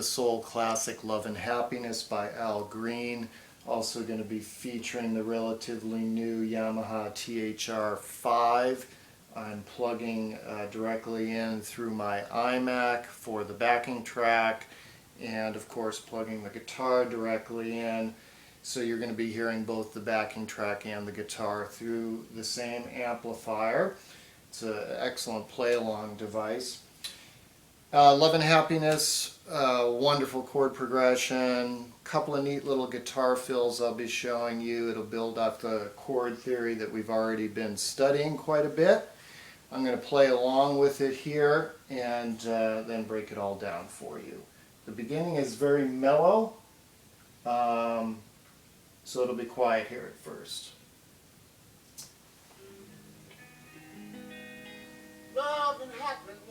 soul classic Love and Happiness by Al Green. Also going to be featuring the relatively new Yamaha THR-5. I'm plugging directly in through my iMac for the backing track, and of course plugging the guitar directly in. So you're going to be hearing both the backing track and the guitar through the same amplifier. It's an excellent play-along device. Love and Happiness, wonderful chord progression, couple of neat little guitar fills I'll be showing you. It'll build off the chord theory that we've already been studying quite a bit. I'm going to play along with it here and then break it all down for you. The beginning is very mellow, so it'll be quiet here at first. Love and happiness.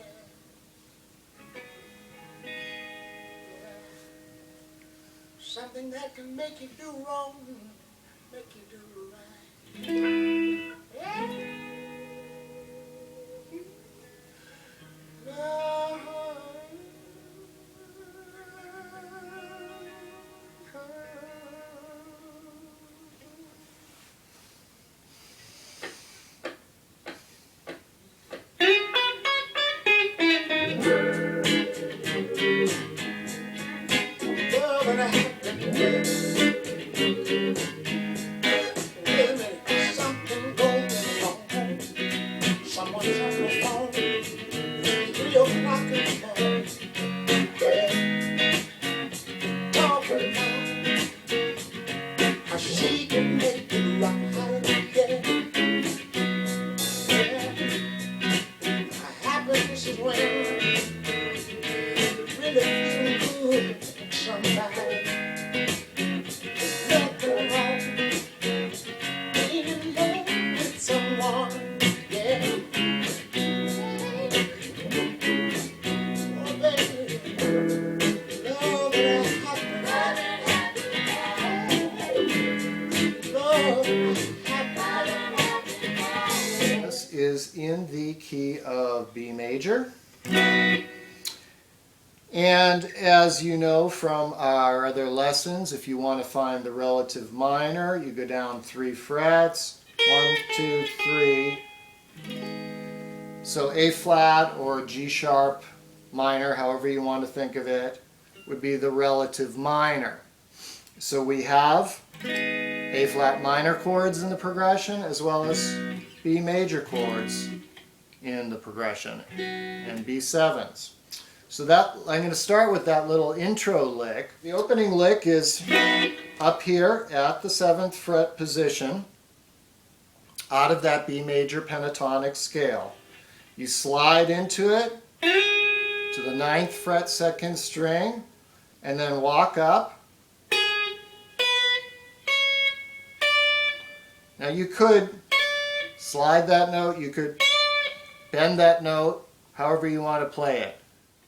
Something that can make you do wrong, make you do right. Yeah. Is in the key of B major, and as you know from our other lessons, if you want to find the relative minor, you go down 3 frets, 1, 2, 3. So A flat or G sharp minor, however you want to think of it, would be the relative minor. So we have A flat minor chords in the progression as well as B major chords in the progression and B7s. So that I'm going to start with that little intro lick. The opening lick is up here at the 7th fret position out of that B major pentatonic scale. You slide into it to the 9th fret 2nd string and then walk up. Now you could slide that note, you could bend that note, however you want to play it.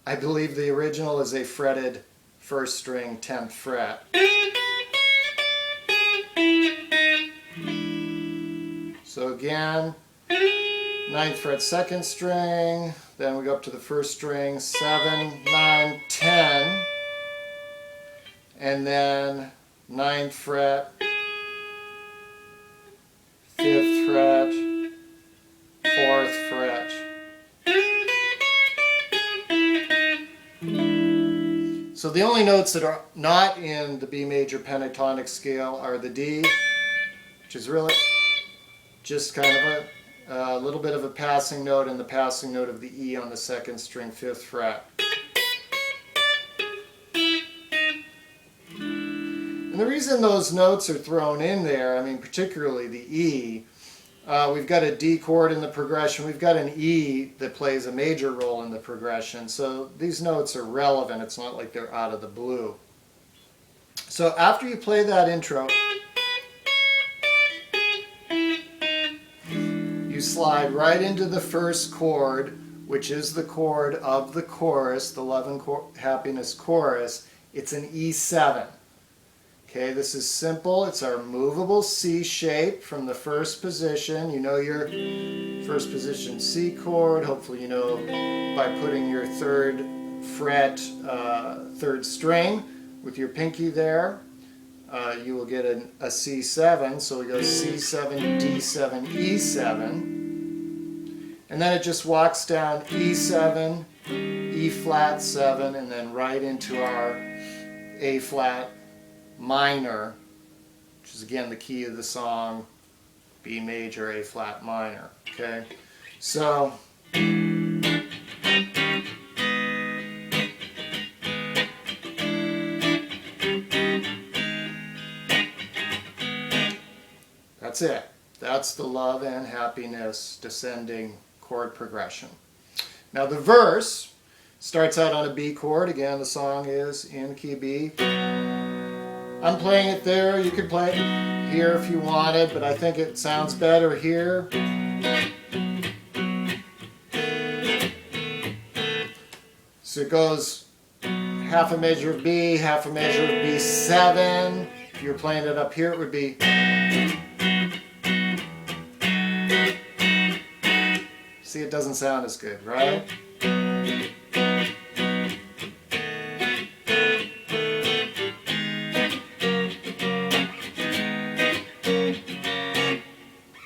I believe the original is a fretted 1st string 10th fret. So again, 9th fret 2nd string, then we go up to the 1st string, 7, 9, 10, and then 9th fret, 5th fret, 4th fret. So the only notes that are not in the B major pentatonic scale are the D, which is really just kind of a little bit of a passing note, and the passing note of the E on the 2nd string 5th fret. And the reason those notes are thrown in there, I mean particularly the E, we've got a D chord in the progression, we've got an E that plays a major role in the progression, so these notes are relevant, it's not like they're out of the blue. So after you play that intro, you slide right into the 1st chord, which is the chord of the chorus, the Love and Happiness chorus. It's an E7. Okay, this is simple. It's our movable C shape from the 1st position. You know your 1st position C chord. Hopefully you know by putting your 3rd fret 3rd string with your pinky there. You will get a C7, so we go C7, D7, E7. And then it just walks down E7, E flat 7, and then right into our A flat minor, which is again the key of the song, B major, A flat minor. Okay, so that's it. That's the Love and Happiness descending chord progression. Now the verse starts out on a B chord. Again, the song is in key B. I'm playing it there. You could play it here if you wanted, but I think it sounds better here. So it goes half a measure of B, half a measure of B7. If you're playing it up here, it would be. See, it doesn't sound as good, right?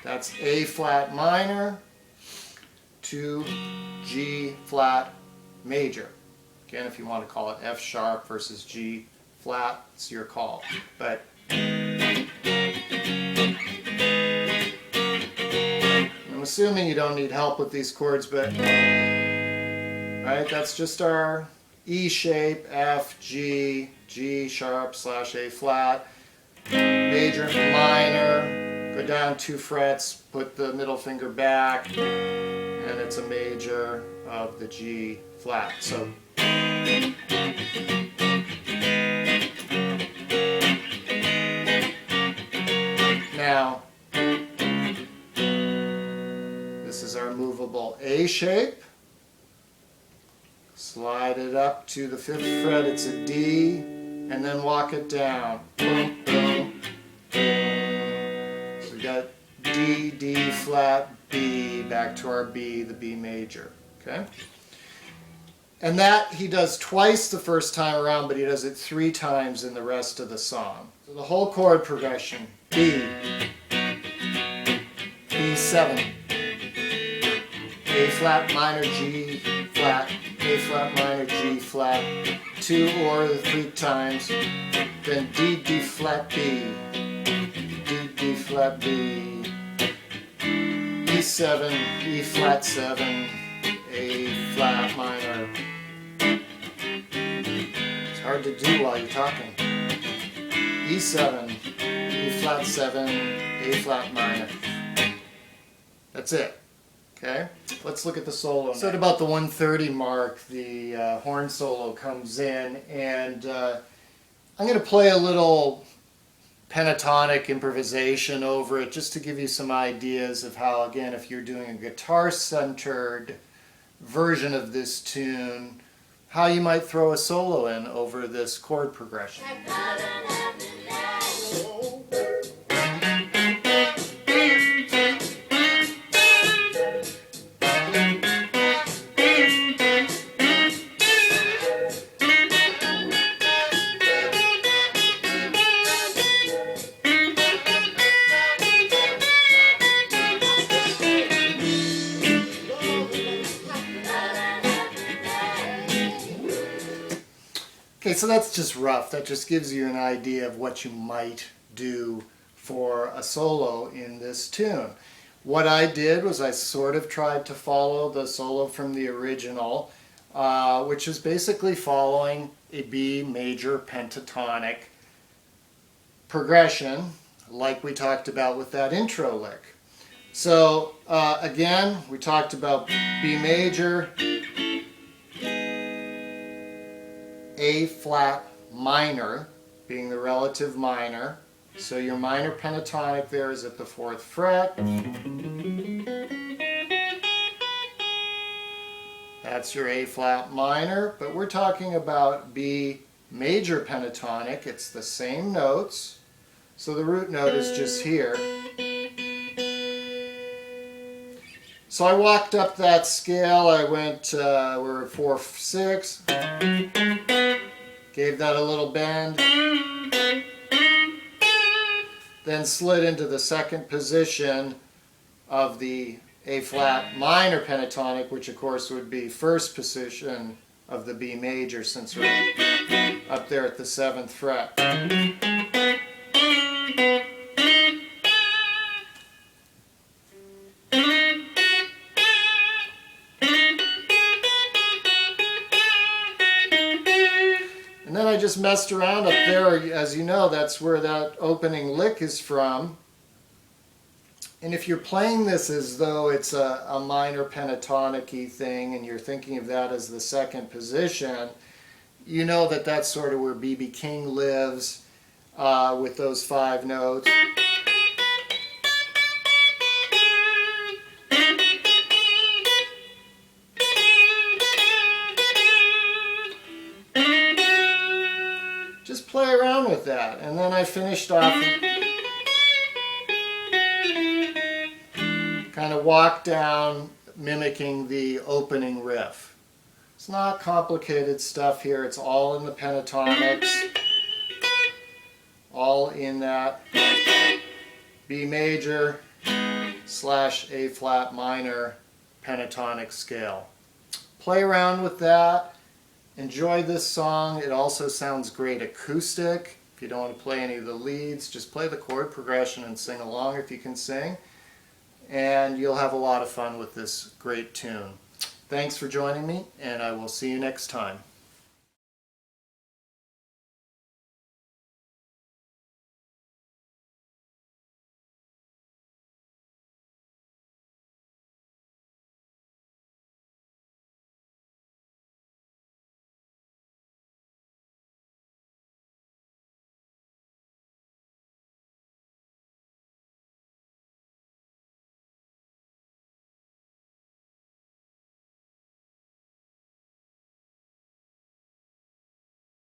That's A flat minor to G flat major. Again, if you want to call it F sharp versus G flat, it's your call. But I'm assuming you don't need help with these chords, but right, that's just our E shape, F, G, G sharp / A flat, major, minor, go down 2 frets, put the middle finger back, and it's a major of the G flat. So now this is our movable A shape. Slide it up to the 5th fret, it's a D, and then walk it down. Boom, boom, boom. So we got D, D flat, B, back to our B, the B major. Okay? And that he does twice the first time around, but he does it 3 times in the rest of the song. So the whole chord progression, B, B7, A flat minor, G flat, A flat minor, G flat, 2 or 3 times, then D, D flat, B, D, D flat, B, E7, E flat 7, A flat minor. It's hard to do while you're talking. E7, E flat 7, A flat minor. That's it. Okay, let's look at the solo. So at about the 1:30 mark, the horn solo comes in, and I'm going to play a little pentatonic improvisation over it just to give you some ideas of how, again, if you're doing a guitar-centered version of this tune, how you might throw a solo in over this chord progression. Okay, so that's just rough. That just gives you an idea of what you might do for a solo in this tune. What I did was I sort of tried to follow the solo from the original, which is basically following a B major pentatonic progression, like we talked about with that intro lick. So again, we talked about B major, A flat minor being the relative minor. So your minor pentatonic there is at the 4th fret. That's your A flat minor, but we're talking about B major pentatonic. It's the same notes. So the root note is just here. So I walked up that scale. I went, we're at 4/6, gave that a little bend, then slid into the second position of the A-flat minor pentatonic, which of course would be first position of the B major since we're up there at the 7th fret. And then I just messed around up there. As you know, that's where that opening lick is from. And if you're playing this as though it's a minor pentatonic-y thing and you're thinking of that as the second position, you know that that's sort of where B.B. King lives with those 5 notes. Just play around with that. And then I finished off, kind of walked down mimicking the opening riff. It's not complicated stuff here. It's all in the pentatonics, all in that B major / A-flat minor pentatonic scale. Play around with that. Enjoy this song. It also sounds great acoustic. If you don't want to play any of the leads, just play the chord progression and sing along if you can sing. And you'll have a lot of fun with this great tune. Thanks for joining me, and I will see you next time.